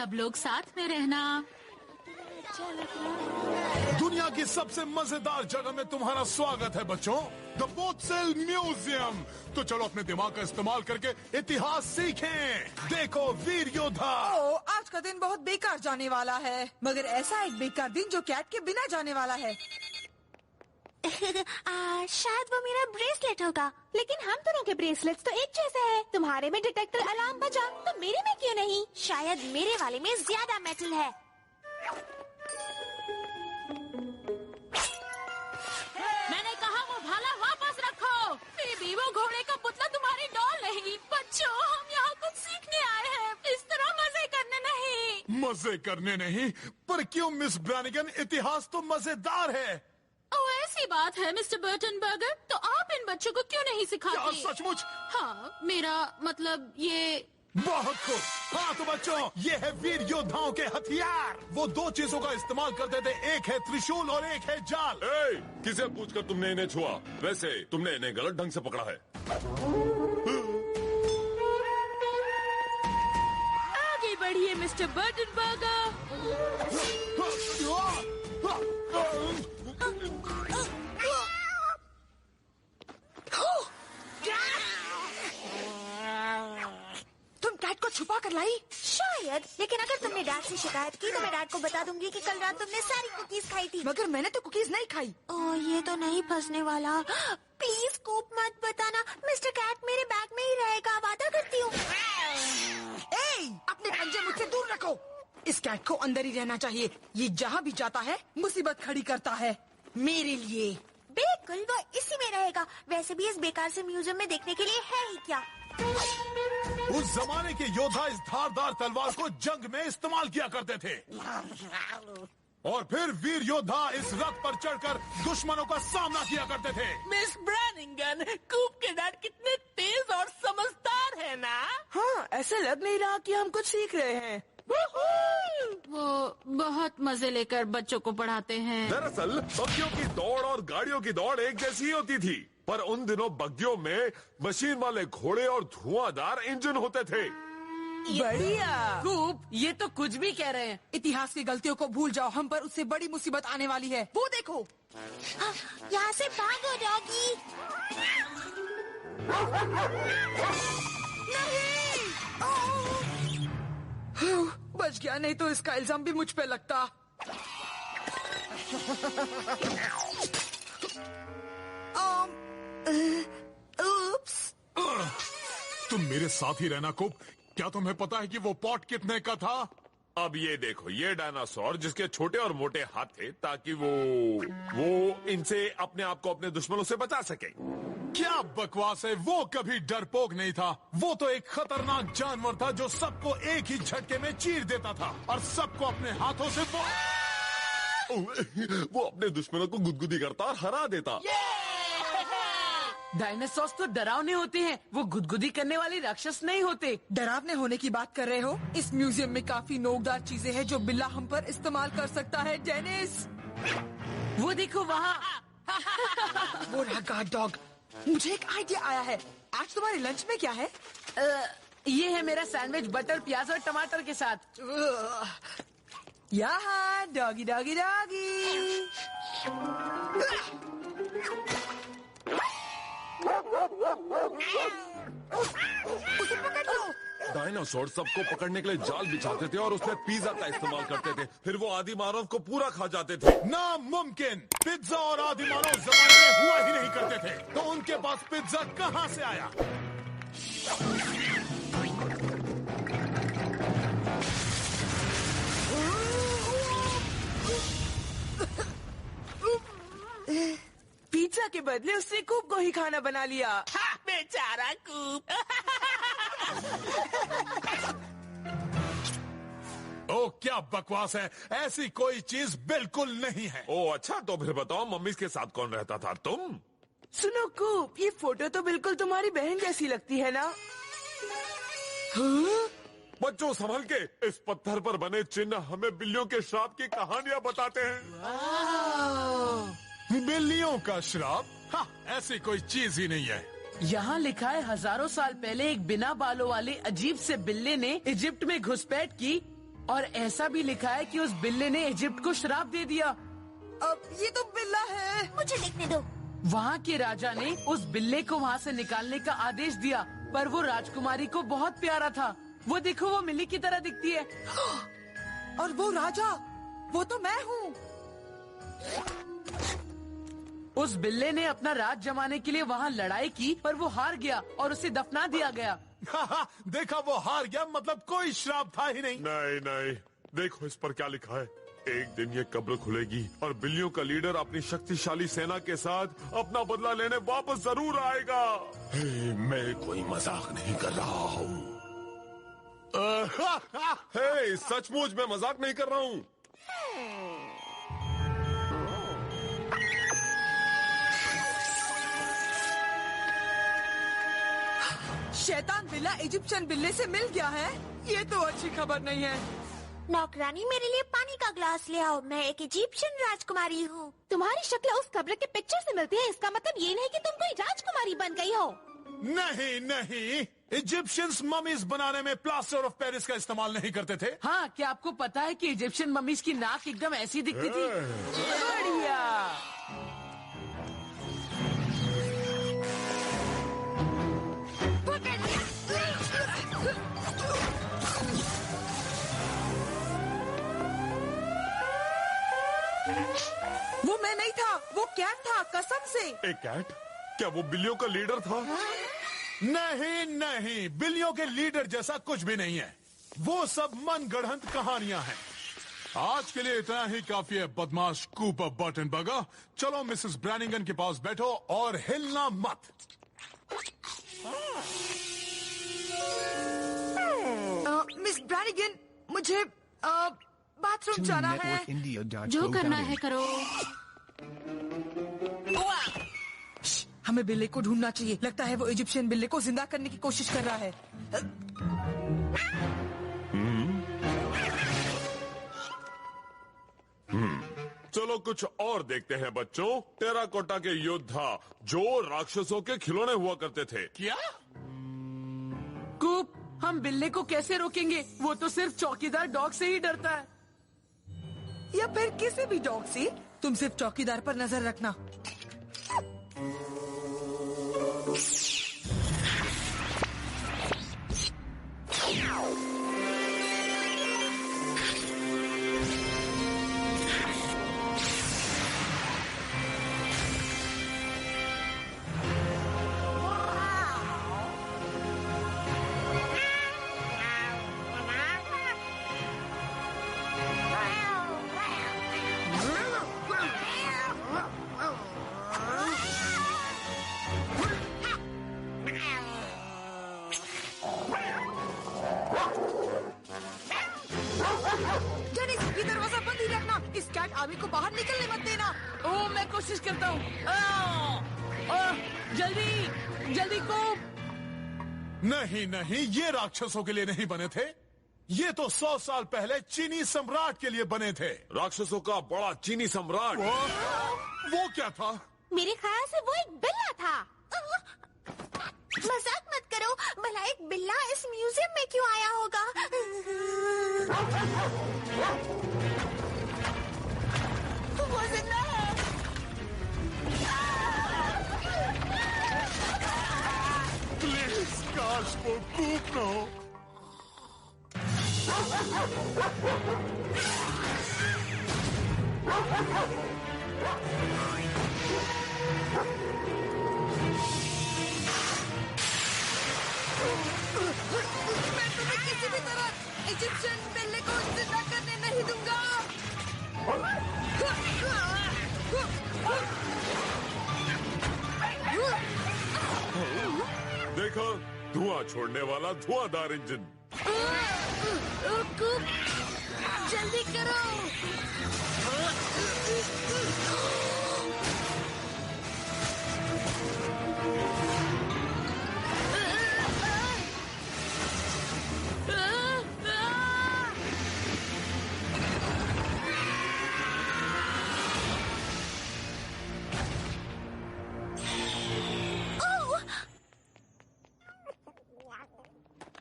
सब लोग साथ में रहना। दुनिया की सबसे मजेदार जगह में तुम्हारा स्वागत है बच्चों, द बोथसेल म्यूजियम। तो चलो अपने दिमाग का इस्तेमाल करके इतिहास सीखें। देखो वीर योद्धा। आज का दिन बहुत बेकार जाने वाला है, मगर ऐसा एक बेकार दिन जो कैट के बिना जाने वाला है। शायद वो मेरा ब्रेसलेट होगा, लेकिन हम दोनों के ब्रेसलेट्स तो एक जैसे हैं। तुम्हारे में डिटेक्टर अलार्म बजा, तो मेरे में क्यों नहीं? शायद मेरे वाले में ज्यादा मेटल है। मैंने कहा वो भाला वापस रखो। बेबी, वो घोड़े का पुतला तुम्हारी डॉल नहीं। बच्चों, हम यहाँ कुछ सीखने आए हैं, इस तरह मजे करने नहीं। मजे करने नहीं? पर क्यों मिस ब्रानिगन, इतिहास तो मजेदार है। ऐसी बात है मिस्टर बर्टनबर्गर, तो आप इन बच्चों को क्यों नहीं सिखाते? क्या सचमुच? हाँ, मेरा मतलब ये। बहुत खूब। हाँ तो बच्चों, ये है वीर योद्धाओं के हथियार। वो दो चीजों का इस्तेमाल करते थे, एक है त्रिशूल और एक है जाल। किसे पूछकर तुमने इन्हें छुआ? वैसे तुमने इन्हें गलत ढंग से पकड़ा है। आगे बढ़िए मिस्टर बर्टनबर्गर। तुम कैट को छुपा कर लाई? शायद, लेकिन अगर तुमने डैड से शिकायत की तो मैं डैड को बता दूंगी कि कल रात तुमने सारी कुकीज खाई थी। मगर मैंने तो कुकीज नहीं खाई। ओह, ये तो नहीं फंसने वाला। प्लीज स्कूप मत बताना। मिस्टर कैट मेरे बैग में ही रहेगा, वादा करती हूँ। अपने पंजे मुझसे दूर रखो। इस कैट को अंदर ही रहना चाहिए। ये जहाँ भी जाता है मुसीबत खड़ी करता है मेरे लिए। बिल्कुल, वो इसी में रहेगा। वैसे भी इस बेकार से म्यूजियम में देखने के लिए है ही क्या। उस जमाने के योद्धा इस धारदार तलवार को जंग में इस्तेमाल किया करते थे, और फिर वीर योद्धा इस रथ पर चढ़कर दुश्मनों का सामना किया करते थे। मिस ब्रानिंगन, कूप के डैड कितने तेज और समझदार है ना? हाँ, ऐसा लग नहीं रहा कि हम कुछ सीख रहे हैं। वो बहुत मजे लेकर बच्चों को पढ़ाते हैं। दरअसल बग्गियों की दौड़ और गाड़ियों की दौड़ एक जैसी ही होती थी, पर उन दिनों बग्गियों में मशीन वाले घोड़े और धुआंधार इंजन होते थे। बढ़िया। कूप, ये तो कुछ भी कह रहे हैं। इतिहास की गलतियों को भूल जाओ, हम पर उससे बड़ी मुसीबत आने वाली है। वो देखो। यहाँ से भागो डॉगी। बच गया, नहीं तो इसका इल्जाम भी मुझ पे लगता। उप्स। तुम मेरे साथ ही रहना कुप। क्या तुम्हें पता है कि वो पॉट कितने का था? अब ये देखो, ये डायनासोर जिसके छोटे और मोटे हाथ थे ताकि वो इनसे अपने आप को अपने दुश्मनों से बचा सके। क्या बकवास है, वो कभी डरपोक नहीं था। वो तो एक खतरनाक जानवर था जो सबको एक ही झटके में चीर देता था और सबको अपने हाथों से वो अपने दुश्मनों को गुदगुदी करता और हरा देता। डायनासोर्स तो डरावने होते हैं, वो गुदगुदी करने वाले राक्षस नहीं होते। डरावने होने की बात कर रहे हो? इस म्यूजियम में काफी नोकदार चीजें हैं जो बिल्ला हम पर इस्तेमाल कर सकता है। डेनिस, वो देखो वहाँ। वो रहा गार्ड डॉग। मुझे एक आइडिया आया है। आज तुम्हारे लंच में क्या है? ये है मेरा सैंडविच बटर, प्याज और टमाटर के साथ। यहाँ डॉगी डॉगी डॉगी। उसे पकड़ लो। डायनासोर सबको पकड़ने के लिए जाल बिछाते थे और उसमें पिज्जा का इस्तेमाल करते थे। फिर वो आदि मानव को पूरा खा जाते थे। नामुमकिन। पिज्जा और आदि मानव जमाने में हुआ ही नहीं करते थे, तो उनके पास पिज्जा कहाँ से आया? पिज्जा के बदले उसने कूप को ही खाना बना लिया। बेचारा कूप। ओ क्या बकवास है, ऐसी कोई चीज बिल्कुल नहीं है। ओ अच्छा, तो फिर बताओ मम्मी के साथ कौन रहता था? तुम? सुनो कूप, ये फोटो तो बिल्कुल तुम्हारी बहन जैसी लगती है ना? हाँ? बच्चों संभल के, इस पत्थर पर बने चिन्ह हमें बिल्लियों के श्राप की कहानियाँ बताते हैं। बिल्लियों का श्राप? हाँ, ऐसी कोई चीज ही नहीं है। यहाँ लिखा है, हजारों साल पहले एक बिना बालों वाले अजीब से बिल्ले ने इजिप्ट में घुसपैठ की और ऐसा भी लिखा है कि उस बिल्ले ने इजिप्ट को श्राप दे दिया। अब ये तो बिल्ला है। मुझे देखने दो। वहाँ के राजा ने उस बिल्ले को वहाँ से निकालने का आदेश दिया, पर वो राजकुमारी को बहुत प्यारा था। वो देखो, वो मिली की तरह दिखती है। और वो राजा, वो तो मैं हूँ। उस बिल्ले ने अपना राज जमाने के लिए वहाँ लड़ाई की, पर वो हार गया और उसे दफना दिया गया। देखा, वो हार गया, मतलब कोई श्राप था ही नहीं। नहीं नहीं, देखो इस पर क्या लिखा है। एक दिन ये कब्र खुलेगी और बिल्लियों का लीडर अपनी शक्तिशाली सेना के साथ अपना बदला लेने वापस जरूर आएगा। मैं कोई मजाक नहीं कर रहा हूँ। हे, सचमुच मैं मजाक नहीं कर रहा हूँ। शैतान बिल्ला इजिप्शियन बिल्ले से मिल गया है। ये तो अच्छी खबर नहीं है। नौकरानी, मेरे लिए पानी का ग्लास ले आओ। मैं एक इजिप्शियन राजकुमारी हूँ। तुम्हारी शक्ल उस कब्र के पिक्चर से मिलती है, इसका मतलब ये नहीं कि तुम कोई राजकुमारी बन गई हो। नहीं नहीं, इजिप्शियंस ममीज बनाने में प्लास्टर ऑफ पेरिस का इस्तेमाल नहीं करते थे। हाँ, क्या आपको पता है कि इजिप्शियन मम्मीज की नाक एकदम ऐसी दिखती थी? बढ़िया। वो मैं नहीं था, वो कैट था, कसम से। एक कैट? क्या वो बिल्लियों का लीडर था? नहीं नहीं, बिल्लियों के लीडर जैसा कुछ भी नहीं है। वो सब मनगढ़ंत कहानियां हैं। आज के लिए इतना ही काफी है, बदमाश कूपर बटनबर्गर। चलो मिसेस ब्रैनिंगन के पास बैठो और हिलना मत। मिस ब्रैनिगन, मुझे बाथरूम जाना है। जो करना है करो। हमें बिल्ले को ढूंढना चाहिए। लगता है वो इजिप्शियन बिल्ले को जिंदा करने की कोशिश कर रहा है। चलो कुछ और देखते हैं बच्चों। टेराकोटा के योद्धा जो राक्षसों के खिलौने हुआ करते थे। क्या? कूप, हम बिल्ले को कैसे रोकेंगे? वो तो सिर्फ चौकीदार डॉग से ही डरता है। या फिर किसी भी डॉग से। तुम सिर्फ चौकीदार पर नजर रखना। ये दरवाजा बंद ही रखना। इस कैट आवी को बाहर निकलने मत देना। ओ, मैं कोशिश करता हूँ। जल्दी जल्दी कूप। नहीं नहीं, ये राक्षसों के लिए नहीं बने थे। ये तो 100 साल पहले चीनी सम्राट के लिए बने थे। राक्षसों का बड़ा चीनी सम्राट। वो क्या था? मेरे ख्याल से वो एक बिल्ला था। मजाक मत करो, भला एक बिल्ला इस म्यूजियम में क्यों आया होगा? वो जिंदा है। प्लीज, काश वो कूप न हो। मैं तुम्हें किसी भी तरह इजिप्शियन बिल्ले को जिंदा करने नहीं दूंगा। देखो, धुआं छोड़ने वाला धुआंधार इंजन। जल्दी करो।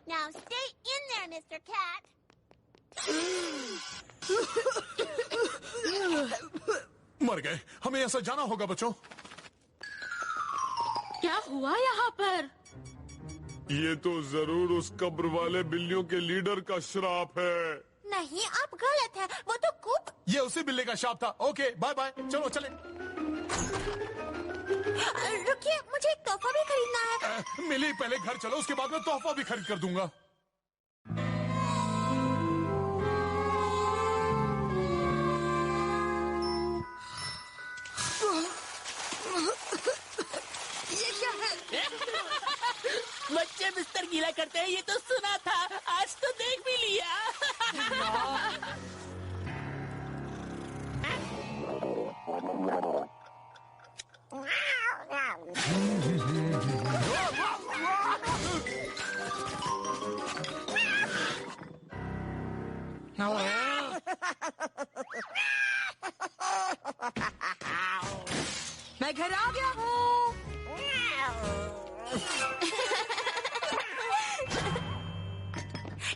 Now stay in there, Mr. Cat. मर गए। हमें ऐसा जाना होगा बच्चों। क्या हुआ यहाँ पर? ये तो जरूर उस कब्र वाले बिल्लियों के लीडर का श्राप है। नहीं, आप गलत हैं। वो तो कुप। ये उसी बिल्ली का शाप था। ओके बाय बाय, चलो चले। रुकिए, मुझे एक तोहफा भी खरीदना है। मिली, पहले घर चलो, उसके बाद मैं तोहफा भी खरीद कर दूंगा। ये क्या है? बच्चे बिस्तर गीला करते हैं, ये तो सुना था, आज तो देख भी लिया। मैं घर आ गया हूँ।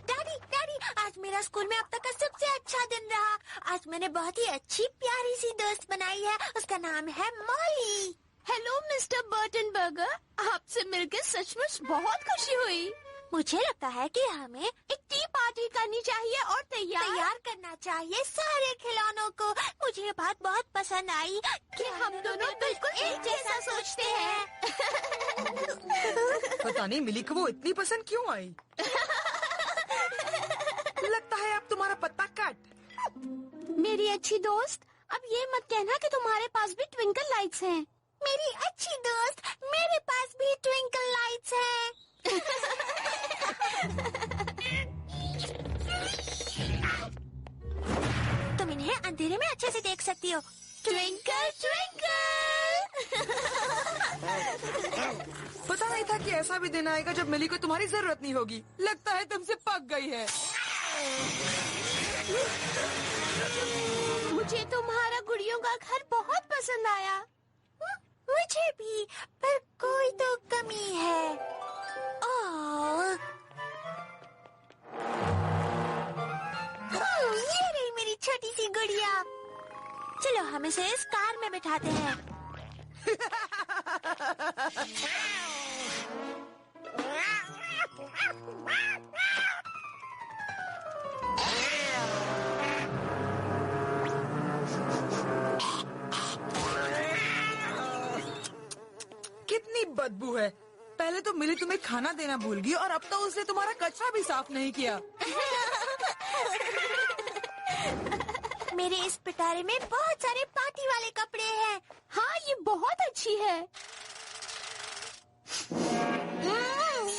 डैडी, आज मेरा स्कूल में अब तक का सबसे अच्छा दिन रहा। आज मैंने बहुत ही अच्छी प्यारी सी दोस्त बनाई है। उसका नाम है मॉली। हेलो मिस्टर बर्टनबर्गर, आपसे मिलकर सचमुच बहुत खुशी हुई। मुझे लगता है कि हमें एक टी पार्टी करनी चाहिए और तैयार करना चाहिए सारे खिलौनों को। मुझे ये बात बहुत पसंद आई कि हम दोनों बिल्कुल एक जैसा सोचते हैं। पता नहीं मिली को वो इतनी पसंद क्यों आई। लगता है अब तुम्हारा पत्ता कट। मेरी अच्छी दोस्त, अब ये मत कहना कि तुम्हारे पास भी ट्विंकल लाइट्स हैं। मेरी अच्छी दोस्त, मेरे पास भी ट्विंकल लाइट्स हैं। तुम इन्हें अंधेरे में अच्छे से देख सकती हो। Twinkle twinkle. पता नहीं था कि ऐसा भी दिन आएगा जब मिली को तुम्हारी जरूरत नहीं होगी। लगता है तुमसे पक गई है। मुझे तुम्हारा गुड़ियों का घर बहुत पसंद आया। मुझे भी, पर कोई तो कमी है। ओह, ये रही मेरी छोटी सी गुड़िया। चलो हम इसे इस कार में बिठाते हैं। कितनी बदबू है। पहले तो मिली तुम्हें खाना देना भूल गई और अब तो उसने तुम्हारा कचरा भी साफ नहीं किया। मेरे इस पिटारे में बहुत सारे पार्टी वाले कपड़े हैं। हाँ, ये बहुत अच्छी है।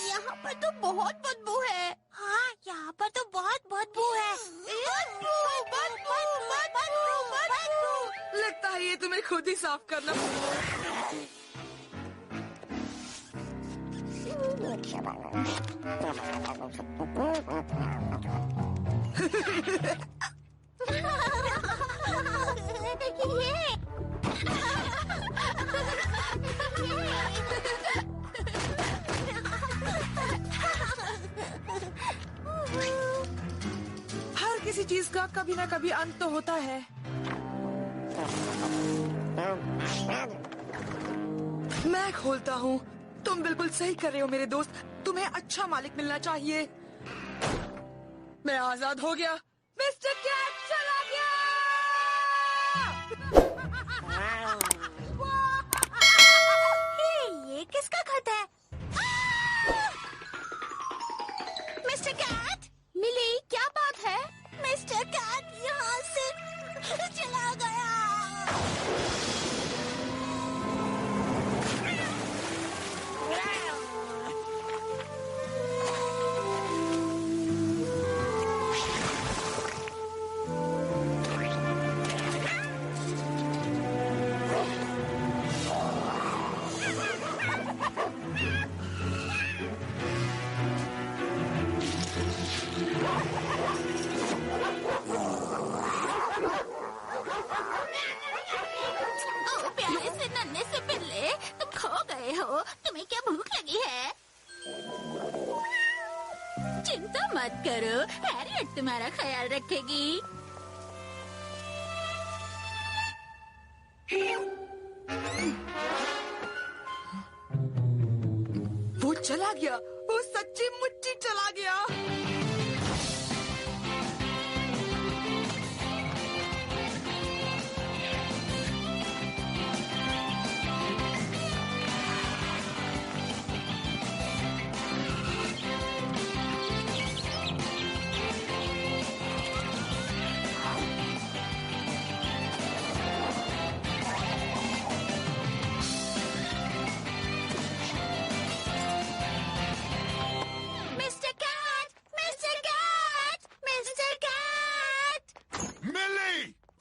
यहाँ पर तो बहुत बदबू है। हाँ, यहाँ पर तो बहुत बदबू है। बदबू, बदबू, बदबू, बदबू। लगता है ये तुम्हें खुद ही साफ करना। हर किसी चीज का कभी ना कभी अंत तो होता है। मैं खोलता हूँ। तुम बिल्कुल सही कर रहे हो मेरे दोस्त। तुम्हें अच्छा मालिक मिलना चाहिए। मैं आजाद हो गया। मिस्टर कैट चला गया। ये किसका खत है? मिस्टर कैट, मिली, क्या बात है? मिस्टर कैट यहाँ से चला गया। तुम्हें क्या भूख लगी है? चिंता मत करो, हैरियट तुम्हारा ख्याल रखेगी। चला गया, वो सच्ची मुच्ची चला गया।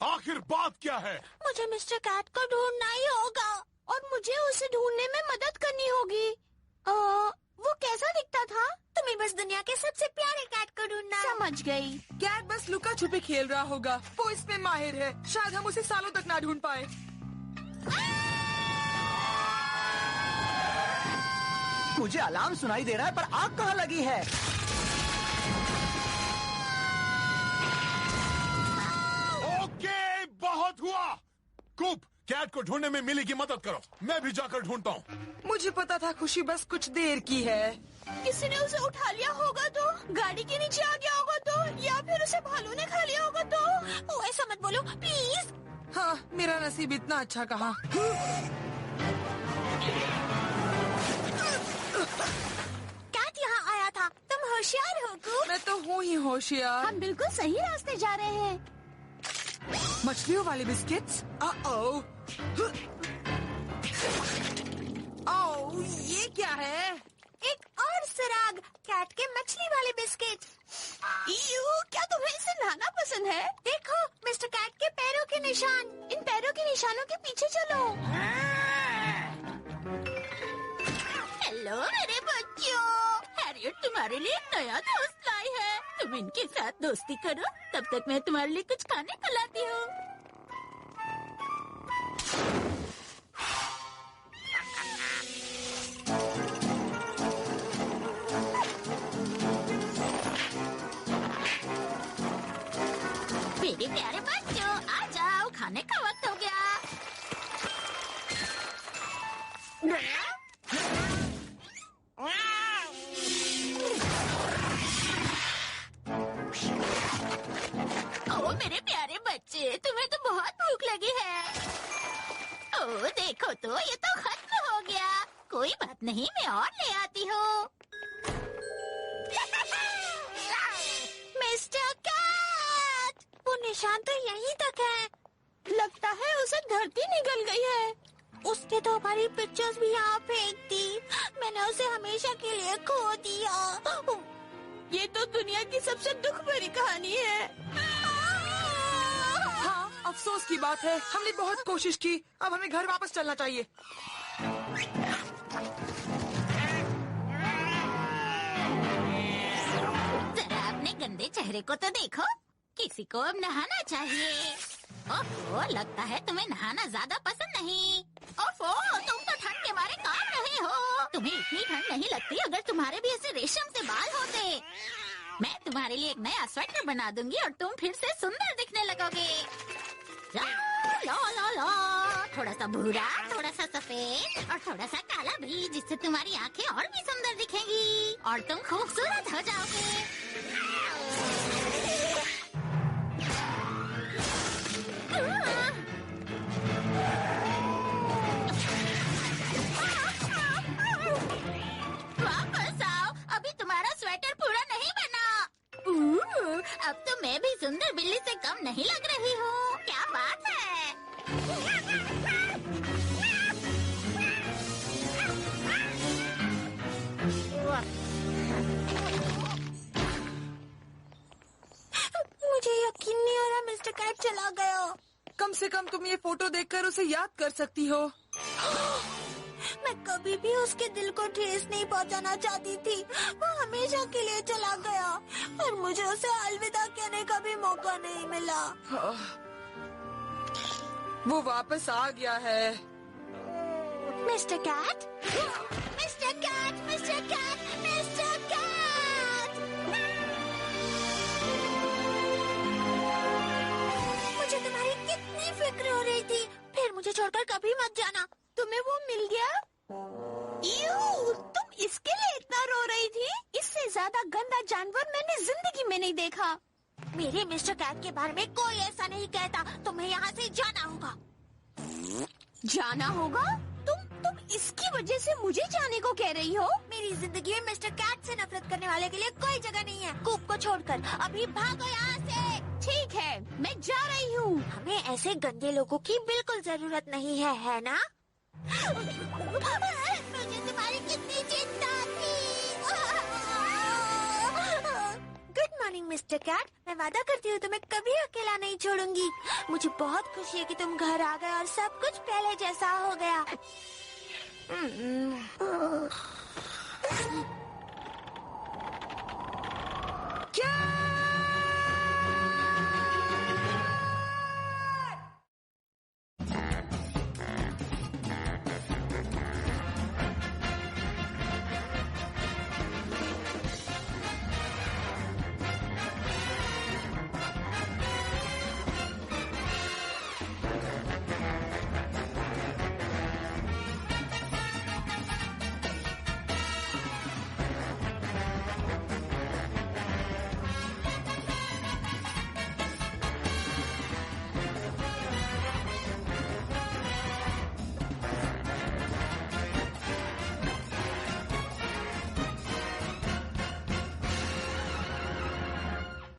आखिर बात क्या है? मुझे मिस्टर कैट को ढूंढना ही होगा और मुझे उसे ढूंढने में मदद करनी होगी। वो कैसा दिखता था? तुम्हें बस दुनिया के सबसे प्यारे कैट को ढूंढना। समझ गई। कैट बस लुका छुपी खेल रहा होगा, वो इसमें माहिर है। शायद हम उसे सालों तक ना ढूंढ पाए। मुझे अलार्म सुनाई दे रहा है, पर आग कहाँ लगी है? बहुत हुआ। कूप, कैट को ढूंढने में मिली की मदद करो, मैं भी जाकर ढूंढता हूँ। मुझे पता था खुशी बस कुछ देर की है। किसी ने उसे उठा लिया होगा तो, गाड़ी के नीचे आ गया होगा तो, या फिर उसे भालू ने खा लिया होगा तो। ओ, ऐसा मत बोलो प्लीज। हाँ, मेरा नसीब इतना अच्छा कहा। कैट यहाँ आया था। तुम होशियार हो कूप। मैं तो हूँ ही होशियार। हम बिल्कुल सही रास्ते जा रहे हैं। मछलियों वाले बिस्किट्स? ये क्या है? एक और सुराग, कैट के मछली वाले बिस्किट। क्या तुम्हें इसे नहाना पसंद है? देखो मिस्टर कैट के पैरों के निशान। इन पैरों के निशानों के पीछे चलो। हेलो मेरे बच्चों, हैरियट तुम्हारे लिए एक नया दोस्त लाई है। तुम इनके साथ दोस्ती करो, तब तक मैं तुम्हारे लिए कुछ खाने को लाती हूँ। मेरे प्यारे बच्चों, आ जाओ, खाने का वक्त हो गया। ओ मेरे प्यारे बच्चे, तुम्हें तो बहुत भूख लगी है। ओ देखो तो, ये तो खत्म हो गया। कोई बात नहीं, मैं और ले आती हूँ। मिस्टर कैट, वो निशान तो यहीं तक है। लगता है उसे धरती निगल गई है। उसने तो हमारी पिक्चर्स भी यहाँ फेंक दी। मैंने उसे हमेशा के लिए खो दिया। ये तो दुनिया की सबसे दुख भरी कहानी है। हाँ, अफसोस की बात है। हमने बहुत कोशिश की, अब हमें घर वापस चलना चाहिए। जरा अपने गंदे चेहरे को तो देखो। किसी को अब नहाना चाहिए। ओहो, लगता है तुम्हें नहाना ज्यादा पसंद नहीं। ओफो, तुम तो ठंड के मारे कांप रहे हो। तुम्हें इतनी ठंड नहीं लगती अगर तुम्हारे भी ऐसे रेशम से बाल होते। मैं तुम्हारे लिए एक नया स्वेटर बना दूंगी और तुम फिर से सुंदर दिखने लगोगे। ला ला ला ला, थोड़ा सा भूरा, थोड़ा सा सफेद और थोड़ा सा काला भी, जिससे तुम्हारी आंखें और भी सुंदर दिखेंगी और तुम खूबसूरत हो जाओगे। वापस आओ, अभी तुम्हारा स्वेटर पूरा नहीं बना। अब तो मैं भी सुंदर बिल्ली से कम नहीं लग रही हूँ। क्या बात है? मुझे यकीन नहीं हो रहा मिस्टर कैट चला गया। कम से कम तुम ये फोटो देखकर उसे याद कर सकती हो। मैं कभी भी उसके दिल को ठेस नहीं पहुंचाना चाहती थी। वो हमेशा के लिए चला गया और मुझे उसे अलविदा कहने का भी मौका नहीं मिला। वो वापस आ गया है। Mister Cat, Mister Cat, Mister Cat, Mister Cat. मुझे तुम्हारी कितनी फिक्र हो रही थी। फिर मुझे छोड़कर कभी मत जाना। तुम्हें वो मिल गया? तुम इसके लिए इतना रो रही थी? इससे ज्यादा गंदा जानवर मैंने जिंदगी में नहीं देखा। मेरे मिस्टर कैट के बारे में कोई ऐसा नहीं कहता। तुम्हें यहाँ से जाना होगा। जाना होगा? तुम इसकी वजह से मुझे जाने को कह रही हो? मेरी जिंदगी में मिस्टर कैट से नफरत करने वाले के लिए कोई जगह नहीं है। कूप को छोड़कर अभी भागो यहाँ से। ठीक है, मैं जा रही हूँ। हमें ऐसे गंदे लोगों की बिल्कुल जरूरत नहीं है ना? मुझे तुम्हारी कितनी चिंता थी। Good morning Mister Cat. मैं वादा करती हूँ तुम्हें कभी अकेला नहीं छोड़ूंगी। मुझे बहुत खुशी है कि तुम घर आ गए और सब कुछ पहले जैसा हो गया। क्या